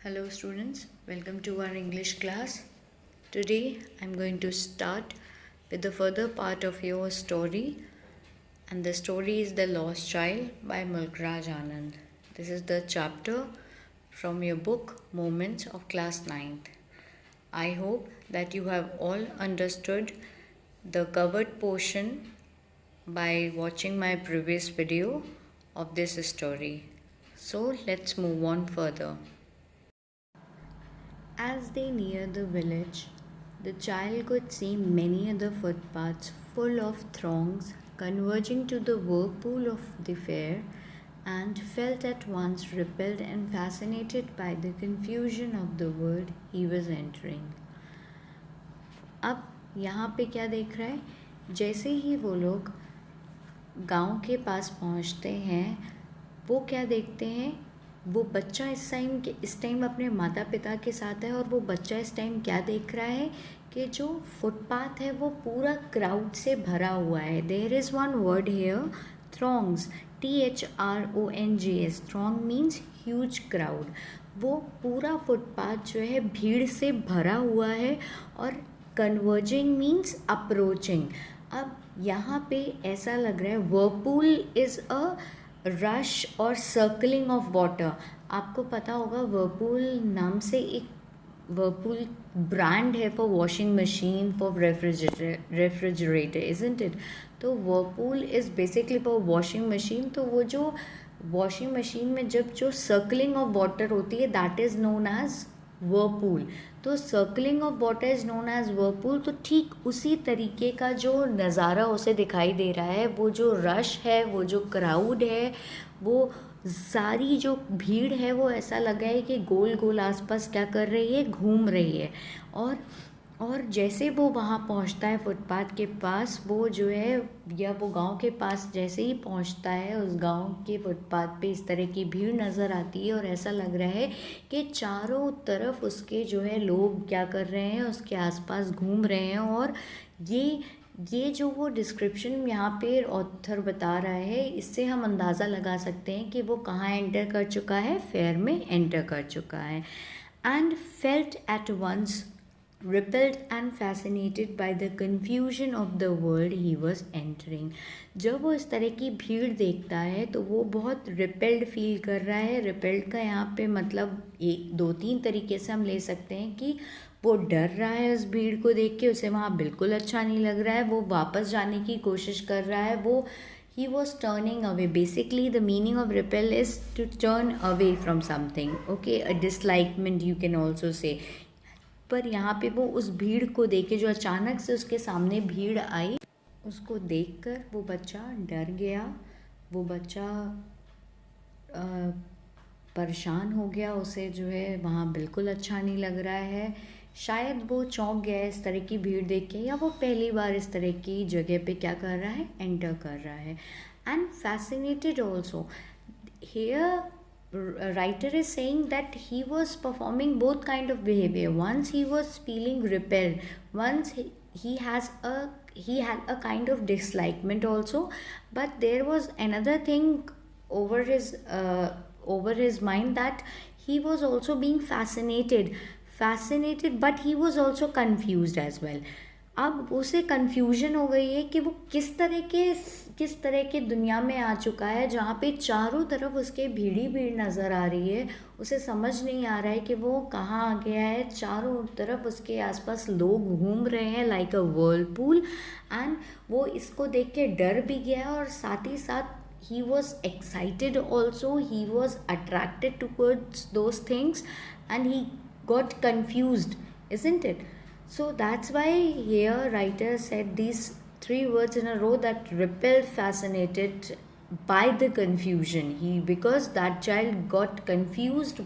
Hello students, welcome to our English class. Today I'm going to start with the further part of your story, and the story is The Lost Child by Mulkraj Anand. This is the chapter from your book Moments of Class 9th. I hope that you have all understood the covered portion by watching my previous video of this story. So let's move on further. As they neared the village, the child could see many other footpaths full of throngs converging to the whirlpool of the fair, and felt at once repelled and fascinated by the confusion of the world he was entering. अब यहाँ पे क्या देख रहा है, जैसे ही वो लोग गांव के पास पहुँचते हैं, वो क्या देखते हैं, वो बच्चा इस टाइम अपने माता पिता के साथ है, और वो बच्चा इस टाइम क्या देख रहा है कि जो फुटपाथ है वो पूरा क्राउड से भरा हुआ है. There is one word here, throngs, THRONGS. Throng means huge crowd. वो पूरा फुटपाथ जो है भीड़ से भरा हुआ है, और कन्वर्जिंग मीन्स अप्रोचिंग. अब यहाँ पे ऐसा लग रहा है वर्लपूल इज़ अ रश और सर्कलिंग ऑफ वाटर. आपको पता होगा वर्लपूल नाम से एक वर्लपूल ब्रांड है for washing machine, for refrigerator, isn't it. तो whirlpool is basically for washing machine. तो वो जो वॉशिंग मशीन में जब जो सर्कलिंग ऑफ वाटर होती है, that is known as whirlpool. तो circling of water is known as whirlpool. तो ठीक उसी तरीके का जो नज़ारा उसे दिखाई दे रहा है, वो जो रश है, वो जो क्राउड है, वो सारी जो भीड़ है, वो ऐसा लगा है कि गोल गोल आसपास क्या कर रही है, घूम रही है. और जैसे वो वहाँ पहुँचता है फुटपाथ के पास, वो जो है, या वो गांव के पास जैसे ही पहुँचता है, उस गांव के फुटपाथ पे इस तरह की भीड़ नज़र आती है, और ऐसा लग रहा है कि चारों तरफ उसके जो है लोग क्या कर रहे हैं, उसके आसपास घूम रहे हैं. और ये जो वो डिस्क्रिप्शन यहाँ पे ऑथर बता रहा है, इससे हम अंदाज़ा लगा सकते हैं कि वो कहाँ एंटर कर चुका है, फेयर में एंटर कर चुका है. And felt at once repelled and fascinated by the confusion of the world he was entering. जब वो इस तरह की भीड़ देखता है तो वो बहुत रिपेल्ड फील कर रहा है. रिपेल्ड का यहाँ पे मतलब एक दो तीन तरीके से हम ले सकते हैं कि वो डर रहा है उस भीड़ को देख के, उसे वहाँ बिल्कुल अच्छा नहीं लग रहा है, वो वापस जाने की कोशिश कर रहा है, वो he was turning away. Basically the meaning of repel is to turn away from something. Okay, a dislikement you can also say. पर यहाँ पे वो उस भीड़ को देख के, जो अचानक से उसके सामने भीड़ आई, उसको देखकर वो बच्चा डर गया. वो बच्चा परेशान हो गया, उसे जो है वहाँ बिल्कुल अच्छा नहीं लग रहा है. शायद वो चौंक गया इस तरह की भीड़ देख के, या वो पहली बार इस तरह की जगह पे क्या कर रहा है, एंटर कर रहा है. And fascinated also. Here writer is saying that he was performing both kind of behavior. Once he was feeling repelled, once he had a kind of dislikement also, but there was another thing over his mind, that he was also being fascinated, but he was also confused as well. अब उसे confusion हो गई है कि वो किस तरह के दुनिया में आ चुका है, जहाँ पे चारों तरफ उसके भीड़ नज़र आ रही है. उसे समझ नहीं आ रहा है कि वो कहाँ आ गया है. चारों तरफ उसके आसपास लोग घूम रहे हैं लाइक अ वर्लपूल. एंड वो इसको देख के डर भी गया, और साथ ही साथ he was excited also, he was attracted towards those things, and he got confused, isn't it? So that's why here writer said these three words in a row, that repelled, fascinated, by the confusion. Because that child got confused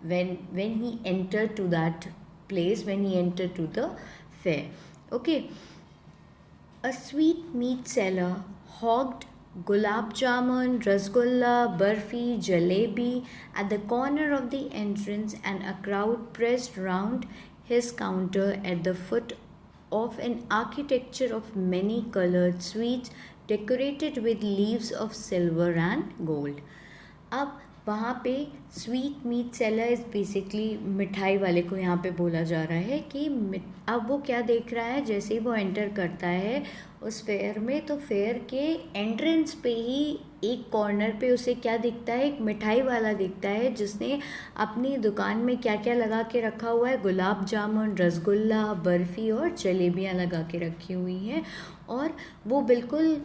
when he entered to that place, when he entered to the fair. Okay. A sweet meat seller hawked gulab jamun, rasgulla, barfi, jalebi at the corner of the entrance, and a crowd pressed round his counter at the foot of an architecture of many colored sweets decorated with leaves of silver and gold. अब वहाँ पे sweet meat seller is basically मिठाई वाले को यहाँ पे बोला जा रहा है कि अब वो क्या देख रहा है, जैसे ही वो एंटर करता है उस फेयर में, तो फेयर के एंट्रेंस पे ही एक कॉर्नर पे उसे क्या दिखता है, एक मिठाई वाला दिखता है जिसने अपनी दुकान में क्या क्या लगा के रखा हुआ है, गुलाब जामुन, रसगुल्ला, बर्फ़ी और जलेबियाँ लगा के रखी हुई हैं। और वो बिल्कुल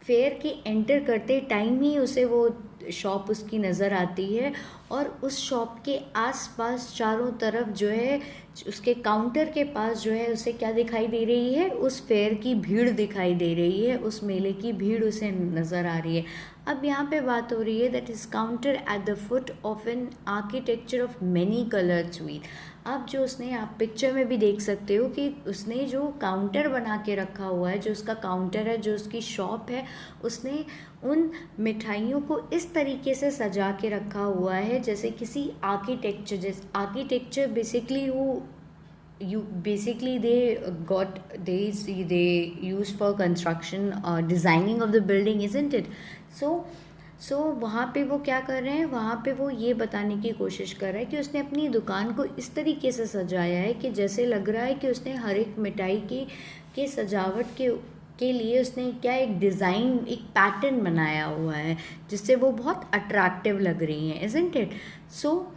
फेयर के एंटर करते टाइम ही उसे वो शॉप उसकी नज़र आती है, और उस शॉप के आसपास चारों तरफ जो है, उसके काउंटर के पास जो है उसे क्या दिखाई दे रही है, उस फेयर की भीड़ दिखाई दे रही है, उस मेले की भीड़ उसे नज़र आ रही है। अब यहाँ पे बात हो रही है that is counter at the foot of an architecture of many coloured sweet. अब जो उसने, आप पिक्चर में भी देख सकते हो कि उसने जो काउंटर बना के रखा हुआ है, जो उसका काउंटर है, जो उसकी शॉप है, उसने उन मिठाइयों को इस तरीके से सजा के रखा हुआ है जैसे किसी आर्किटेक्चर, जैसे architecture basically they use for construction or designing of the building, isn't it? सो वहाँ पे वो क्या कर रहे हैं, वहाँ पे वो ये बताने की कोशिश कर रहा है कि उसने अपनी दुकान को इस तरीके से सजाया है कि जैसे लग रहा है कि उसने हर एक मिठाई के सजावट के लिए उसने क्या, एक डिज़ाइन, एक पैटर्न बनाया हुआ है जिससे वो बहुत अट्रैक्टिव लग रही हैं, isn't it? So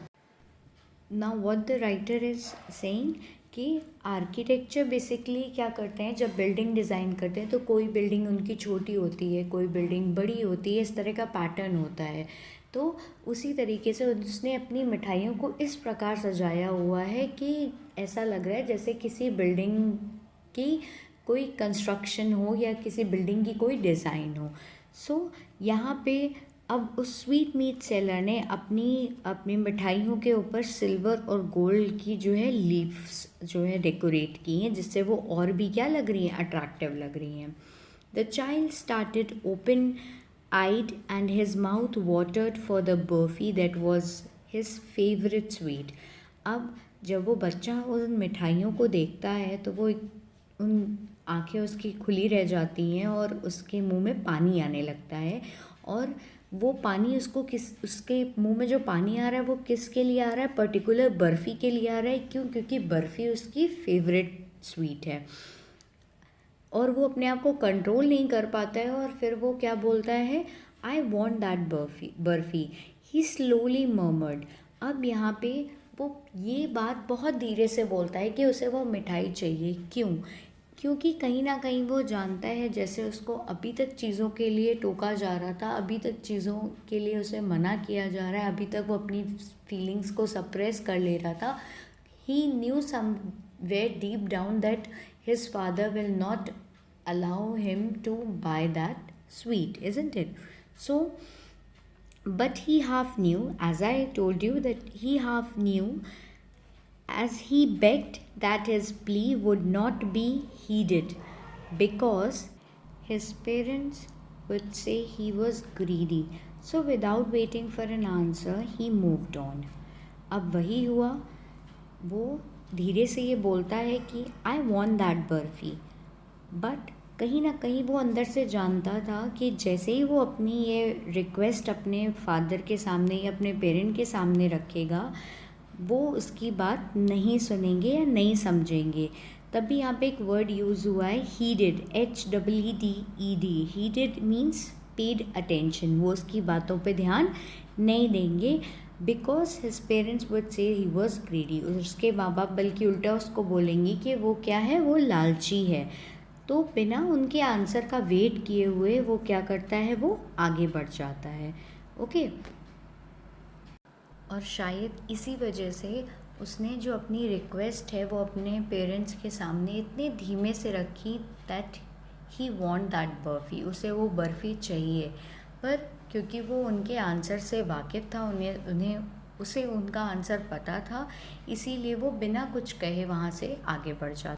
now what the writer is saying कि आर्किटेक्चर बेसिकली क्या करते हैं, जब बिल्डिंग डिज़ाइन करते हैं तो कोई बिल्डिंग उनकी छोटी होती है, कोई बिल्डिंग बड़ी होती है, इस तरह का पैटर्न होता है। तो उसी तरीके से उसने अपनी मिठाइयों को इस प्रकार सजाया हुआ है कि ऐसा लग रहा है जैसे किसी बिल्डिंग की कोई कंस्ट्रक्शन हो या किसी बिल्डिंग की कोई डिज़ाइन हो। सो यहाँ पे अब उस स्वीट मीट सेलर ने अपनी मिठाइयों के ऊपर सिल्वर और गोल्ड की जो है लीव्स जो है डेकोरेट की हैं, जिससे वो और भी क्या लग रही हैं, अट्रैक्टिव लग रही हैं। The child started open eyed and his mouth watered for the barfi that was his favourite sweet. अब जब वो बच्चा उन मिठाइयों को देखता है तो वो उन आंखें उसकी खुली रह जाती हैं और उसके मुंह में पानी आने लगता है, और वो पानी उसके मुंह में जो पानी आ रहा है वो किसके लिए आ रहा है, पर्टिकुलर बर्फ़ी के लिए आ रहा है। क्यों? क्योंकि बर्फ़ी उसकी फेवरेट स्वीट है और वो अपने आप को कंट्रोल नहीं कर पाता है, और फिर वो क्या बोलता है, I want that barfi he slowly murmured. अब यहाँ पे वो ये बात बहुत धीरे से बोलता है कि उसे वो मिठाई चाहिए। क्यों? क्योंकि कहीं ना कहीं वो जानता है, जैसे उसको अभी तक चीज़ों के लिए टोका जा रहा था, अभी तक चीज़ों के लिए उसे मना किया जा रहा है, अभी तक वो अपनी फीलिंग्स को सप्रेस कर ले रहा था। He knew somewhere deep down that his father will not allow him to buy that sweet, isn't it? So but he half knew, as I told you, that he half knew, as he begged, that his plea would not be heeded because his parents would say he was greedy. So without waiting for an answer, he moved on. अब वही हुआ, वो धीरे से ये बोलता है कि I want that barfi, but कहीं ना कहीं वो अंदर से जानता था कि जैसे ही वो अपनी ये रिक्वेस्ट अपने फादर के सामने या अपने पेरेंट के सामने रखेगा, वो उसकी बात नहीं सुनेंगे या नहीं समझेंगे। तभी यहाँ पे एक वर्ड यूज़ हुआ है, हीडेड, HEEDED। हीडेड मीन्स पेड अटेंशन, वो उसकी बातों पे ध्यान नहीं देंगे। Because his parents would say he was greedy, उसके माँ बाप बल्कि उल्टा उसको बोलेंगे कि वो क्या है, वो लालची है। तो बिना उनके आंसर का वेट किए हुए वो क्या करता है, वो आगे बढ़ जाता है। ओके, और शायद इसी वजह से उसने जो अपनी रिक्वेस्ट है वो अपने पेरेंट्स के सामने इतने धीमे से रखी that he want that barfi, उसे वो बर्फ़ी चाहिए। पर क्योंकि वो उनके आंसर से वाकिफ़ था, उसे उनका आंसर पता था, इसीलिए वो बिना कुछ कहे वहाँ से आगे बढ़ जाता।